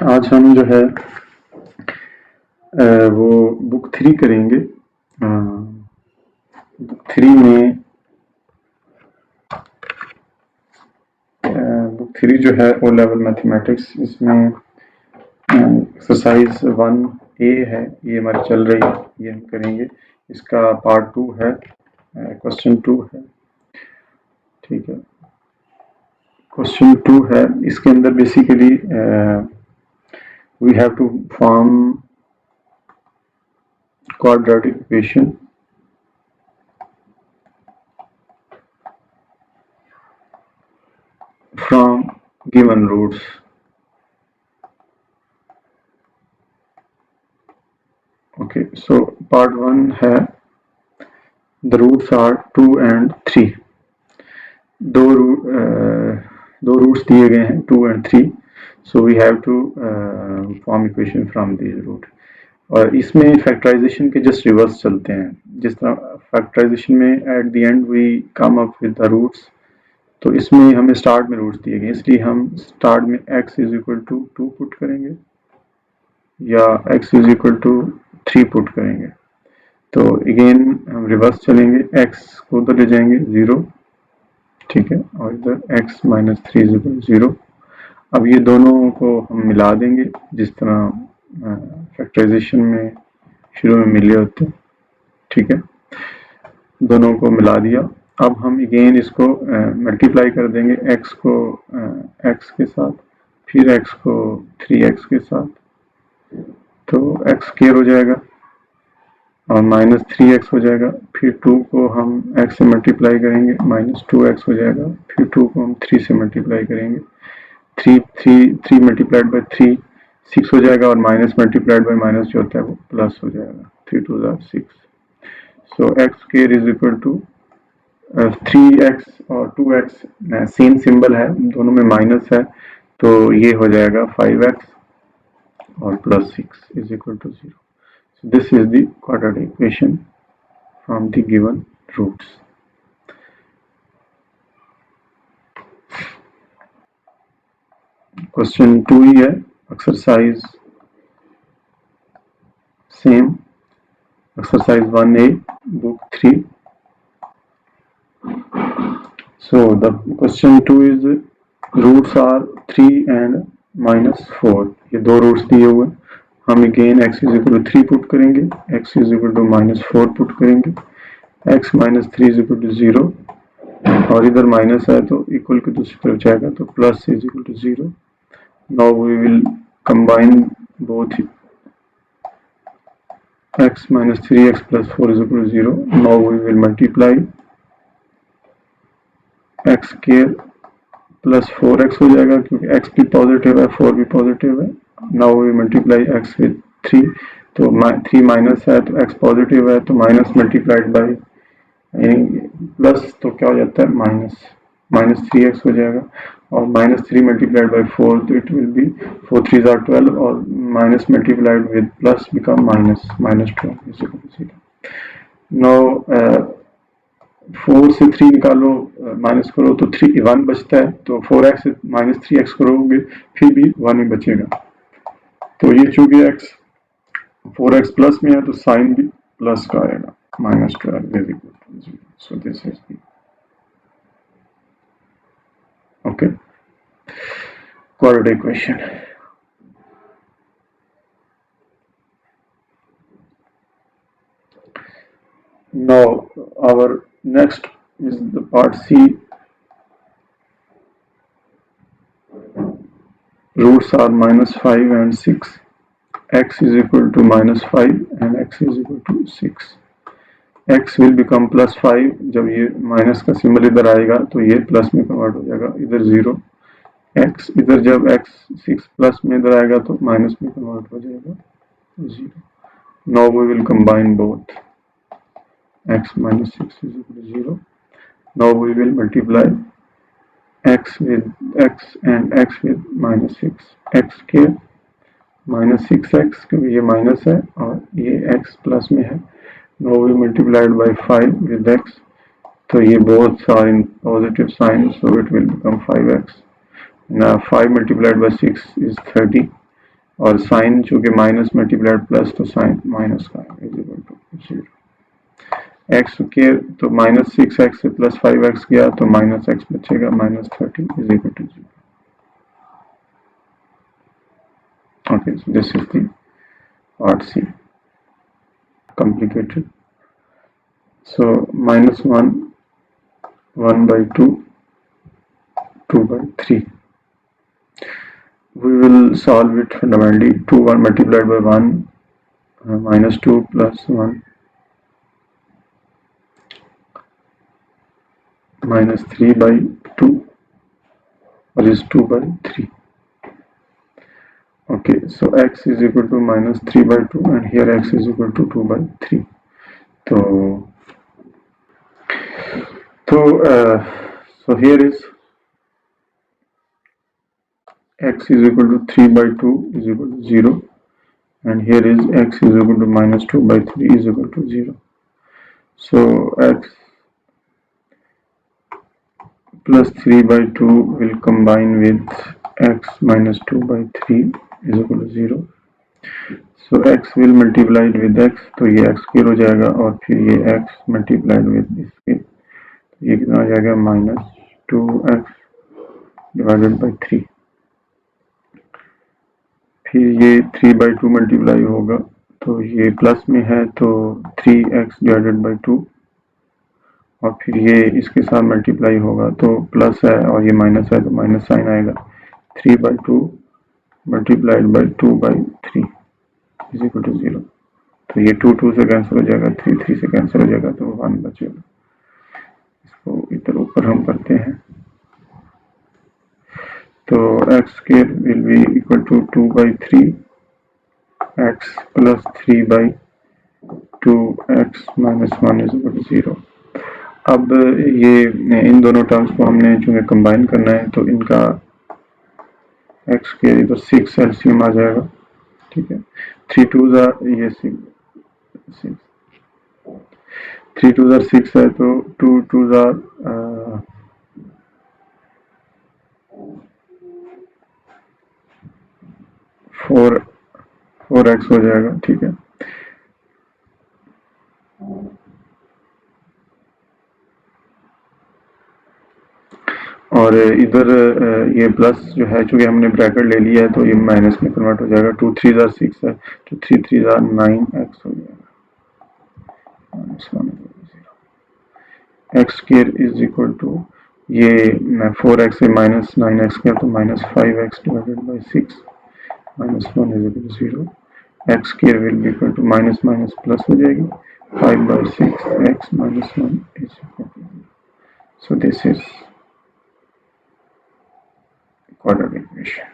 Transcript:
आज हम जो है वो बुक 3 करेंगे। बुक 3 में बुक 3 जो है ओ लेवल मैथमेटिक्स, इसमें एक्सरसाइज 1A है, ये हमारी चल रही है, ये हम करेंगे। इसका पार्ट 2 है, क्वेश्चन 2 है, ठीक है। क्वेश्चन 2 है, इसके अंदर basically we have to form quadratic equation from given roots. Okay, so part 1 है the roots are 2 and 3. दो रूट्स दिए गए हैं 2 and 3, so we have to form equation from these root. और इसमें फैक्टराइजेशन के जस्ट रिवर्स चलते हैं। जिस तरह फैक्टराइजेशन में at the end we come up with the roots, तो इसमें हमें स्टार्ट में रूट्स दिए गए, इसलिए हम स्टार्ट में x is equal to 2 put करेंगे या x is equal to 3 put करेंगे। तो अगेन हम रिवर्स चलेंगे, x को उधर ले जाएंगे 0, ठीक है, और इधर x माइनस 3 इज इक्वल 0। अब ये दोनों को हम मिला देंगे जिस तरह फैक्टराइजेशन में शुरू में मिले होते, ठीक है। दोनों को मिला दिया। अब हम अगेन इसको मल्टीप्लाई कर देंगे, x को x के साथ, फिर x को 3x के साथ, तो x स्क्वायर हो जाएगा और माइनस 3x हो जाएगा। फिर 2 को हम x से मल्टीप्लाई करेंगे, माइनस 2x हो जाएगा। फिर 2 को हम 3 से मल्टीप्लाई करेंगे, 3 मल्टीप्लाइड बाई 3 6 हो जाएगा, और माइनस मल्टीप्लाइड बाई माइनस जो होता है वो प्लस हो जाएगा, 3 2 6। So x square is equal to 3x और 2x सेम सिंबल है, दोनों में माइनस है, तो ये हो जाएगा 5x और plus 6 is equal to 0. So this is the quadratic equation from the given roots. Question 2 ही है, exercise same, exercise 1A, book 3. So the question 2 is roots are 3 and minus 4. ये दो रूट्स दिए हुए, हम again x is equal to 3 put करेंगे, x is equal to minus 4 put करेंगे, x minus 3 is equal to 0, और इधर minus है तो इक्वल के दूसरी तरफ जाएगा, तो plus is equal to 0. Now we will combine both x minus 3x plus 4 is equal to 0. Now we will multiply x square plus 4x हो जाएगा, क्योंकि x भी पॉजिटिव है 4 भी पॉजिटिव है। Now we multiply x with 3, तो 3 minus है तो x पॉजिटिव है, तो माइनस मल्टीप्लाइड बाई प्लस, तो क्या हो जाता है माइनस 3x हो जाएगा, और माइनस 3 मल्टीप्लाइड बाई 4, तो इट विल बी 4 3 आर 12, और minus multiplied with plus become minus 12. Now 4 से 3 निकालो, माइनस करो तो 1 बचता है, तो 4x से माइनस 3x करोगे फिर भी 1 ही बचेगा। तो ये चूंकि x 4x प्लस में है तो साइन भी प्लस का आएगा, minus 12 is equal to 0. So this is the okay quadratic equation. Now our next is the part C. Roots are minus 5 and 6. X is equal to minus 5 and x is equal to 6. X will become plus 5, जब ये minus का symbol इधर आएगा तो ये plus में convert हो जाएगा, इधर 0. x इधर जब x 6 प्लस में इधर आएगा तो माइनस में कन्वर्ट हो जाएगा 0. Now we will combine both. X minus 6 is equal to 0. Now we will multiply x with x and x with minus 6. X square minus 6x, क्योंकि ये माइनस है और ये x प्लस में है. Now we multiplied by 5 with x, तो ये both are in positive sign, so it will become 5x. Now 5 multiplied by 6 is 30. और साइन चूंकि माइनस मल्टीप्लाइड प्लस तो साइन माइनस का इज इक्वल टू 0। एक्स के तो -6x से +5x गया तो -x बचेगा -30 is equal to 0। Okay, so this is the part C. Complicated. So -1, 1/2, 2/3. We will solve it fundamentally. 2 1 multiplied by 1 -2 plus 1 -3/2 or is 2/3. Okay, so x is equal to -3/2 and here x is equal to 2/3. So so here is x is equal to 3/2 is equal to 0 and here is x is equal to -2/3 is equal to 0. So x plus 3/2 will combine with x minus 2/3 is equal to 0. So x will multiplied with x तो ये x square हो जाएगा और फिर ये x multiplied with इसके ये कितना आ जाएगा -2x divided by 3। फिर ये 3/2 मल्टीप्लाई होगा तो ये प्लस में है तो 3x डिवाइडेड बाई 2 और फिर ये इसके साथ मल्टीप्लाई होगा तो प्लस है और ये माइनस है तो माइनस साइन आएगा 3/2 multiplied by 2/3 is equal to 0। तो ये 2 2 से कैंसिल हो जाएगा 3 3 से कैंसिल हो जाएगा तो 1 बचेगा। इसको इधर ऊपर हम करते हैं तो x square will be equal to 2/3 x plus 3/2x minus 1 is equal to 0। अब ये इन दोनों टर्म्स को हमने चूंकि कंबाइन करना है तो इनका x के इधर 6 एलसीएम आ जाएगा, ठीक है। 3 2 ये 6 3 2 6 है तो 2 2 4x हो जाएगा, ठीक है। और इधर ये प्लस जो है चूंकि हमने ब्रैकेट ले लिया है तो ये माइनस में कन्वर्ट हो जाएगा। 2 3 6 है तो 3 3 9x हो जाएगा x square is equal to ये 4x से माइनस 9x किया तो -5x divided by 6 -1 is equal to 0। x square will be equal to minus minus plus हो जाएगी 5/6x -1 is equal to 0। So this is quadratic equation.